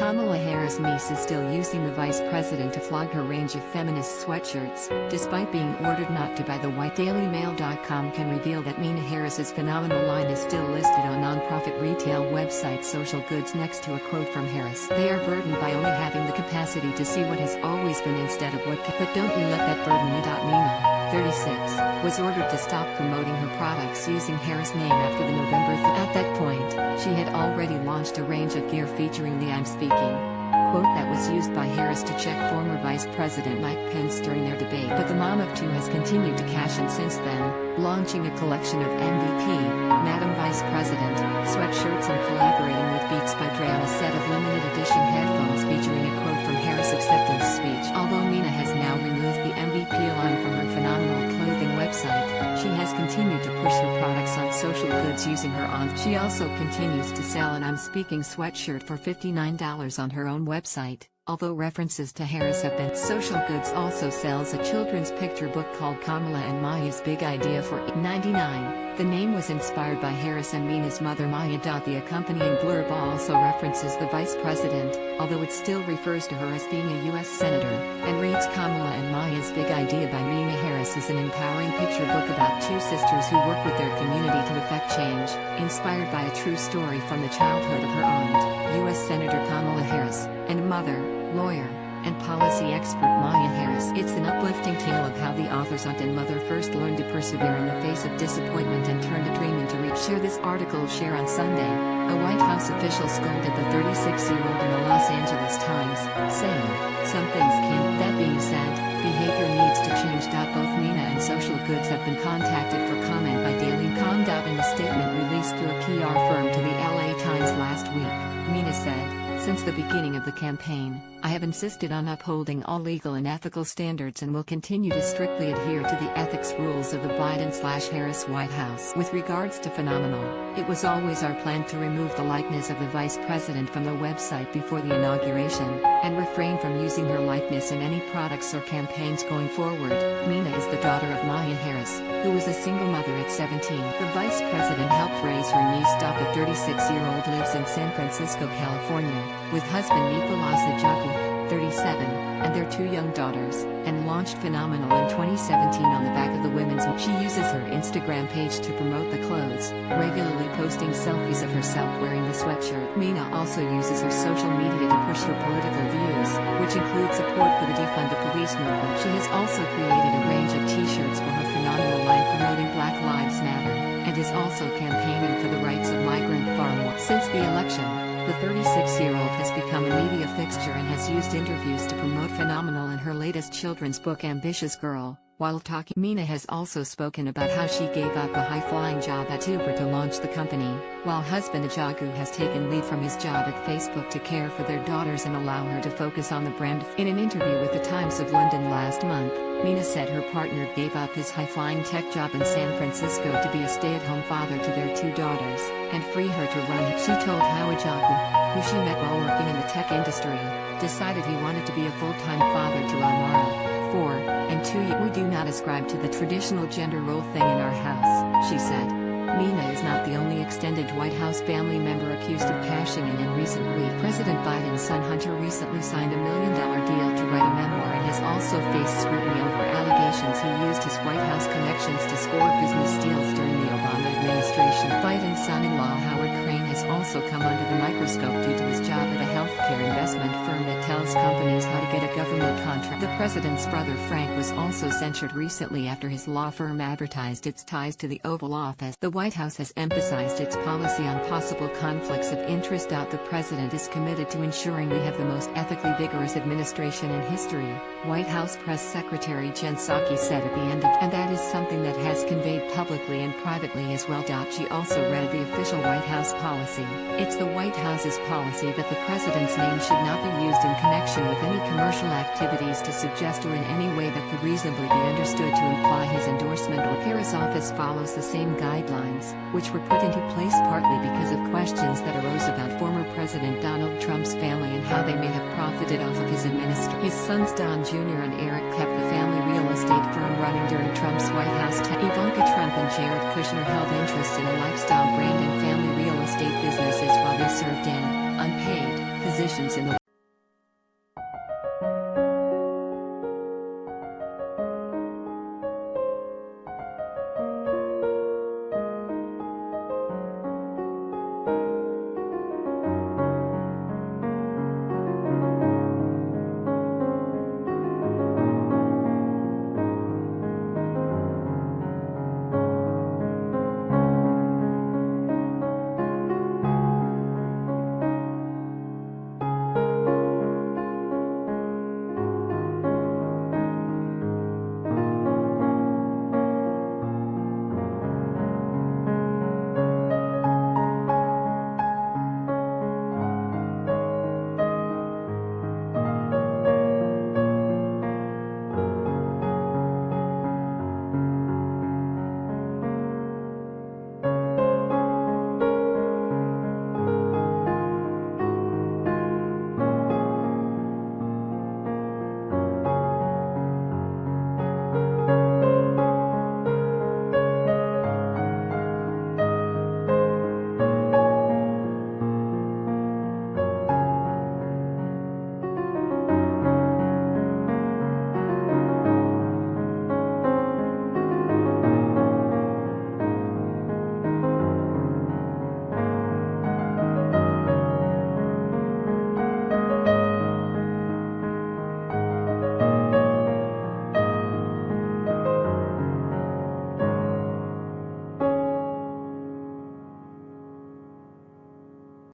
Kamala Harris' niece is still using the vice president to flog her range of feminist sweatshirts, despite being ordered not to by the White. DailyMail.com can reveal that Meena Harris's phenomenal line is still listed on nonprofit retail website Social Goods next to a quote from Harris. They are burdened by only having the capacity to see what has always been instead of what can. But don't you let that burden me. Meena, 36, was ordered to stop promoting her products using Harris' name after the November. At that point, she had already launched a range of gear featuring the "I'm speaking" quote that was used by Harris to check former Vice President Mike Pence during their debate. But the mom of two has continued to cash in since then, launching a collection of MVP, Madam Vice President, sweatshirts and collaborating with Beats by Dre on a set of limited edition headphones featuring a quote from Harris' acceptance speech. Although Meena has now removed the MVP line from her phenomenal clothing website, she has continued to push her products on Social Goods using her on. She also continues to sell an "I'm Speaking" sweatshirt for $59 on her own website, although references to Harris have been. Social Goods also sells a children's picture book called Kamala and Maya's Big Idea for $8.99. The name was inspired by Harris and Meena's mother Maya. The accompanying blurb also references the vice president, although it still refers to her as being a U.S. senator, and reads Kamala and Maya's Big Idea by Meena Harris is an empowering picture book about two sisters who work with their community to effect change, inspired by a true story from the childhood of her aunt, U.S. Senator Kamala Harris, and mother, lawyer, and policy expert Maya Harris. It's an uplifting tale of how the author's aunt and mother first learned to persevere in the face of disappointment and turned a dream into reach. Share this article. Share on Sunday, a White House official scolded the 36-year-old in the Los Angeles Times, saying, "Some things can't." That being said, behavior needs to change. Both Meena and Social Goods have been contacted for comment by Daily.com. In a statement released through a PR firm to the LA Times last week, Meena said, "Since the beginning of the campaign, I have insisted on upholding all legal and ethical standards and will continue to strictly adhere to the ethics rules of the Biden/Harris White House." With regards to phenomenal, it was always our plan to remove the likeness of the vice president from the website before the inauguration, and refrain from using her likeness in any products or campaigns going forward. Meena is the daughter of Maya Harris, who was a single mother at 17. The vice president helped raise her niece. The 36-year-old lives in San Francisco, California, with husband Nicolas Ajaku, 37, and their two young daughters, and launched Phenomenal in 2017 on the back of the women's. She uses her Instagram page to promote the clothes, regularly posting selfies of herself wearing the sweatshirt. Meena also uses her social media to push her political views, which include support for the Defund the Police movement. She has also created a range of t-shirts for her Phenomenal line promoting Black Lives Matter, and is also campaigning for the rights of migrant farmers. Since the election, the 36-year-old has become a media fixture and has used interviews to promote Phenomenal in her latest children's book Ambitious Girl. While talking, Meena has also spoken about how she gave up a high-flying job at Uber to launch the company, while husband Ajagu has taken leave from his job at Facebook to care for their daughters and allow her to focus on the brand. In an interview with the Times of London last month, Meena said her partner gave up his high-flying tech job in San Francisco to be a stay-at-home father to their two daughters, and free her to run it. She told how Ajagu, who she met while working in the tech industry, decided he wanted to be a full-time father to Almara, 4, and 2. "We do not ascribe to the traditional gender role thing in our house," she said. Meena is not the only extended White House family member accused of cashing in recent weeks. President Biden's son Hunter recently signed a $1 million deal to write a memoir and has also faced scrutiny over allegations he used his White House connections to score business deals during the Obama administration. Biden's son-in-law Howard Crane has also come under the microscope due to his job at a healthcare investment firm that tells companies how to get a government contract. The president's brother Frank was also censured recently after his law firm advertised its ties to the Oval Office. The White House has emphasized its policy on possible conflicts of interest. The president is committed to ensuring we have the most ethically vigorous administration in history, White House Press Secretary Jen Psaki said at the end of, and that is something that has conveyed publicly and privately as well. She also read the official White House policy. It's the White House's policy that the president's name should not be used in connection with any commercial activities to suggest or in any way that could reasonably be understood to imply his endorsement. Or Harris' office follows the same guidelines, which were put into place partly because of questions that arose about former President Donald Trump's family and how they may have profited off of his administration. His sons Don Jr. and Eric kept the family real estate firm running during Trump's White House tenure. Ivanka Trump and Jared Kushner held interests in a lifestyle brand and family real estate businesses while they served in unpaid positions in the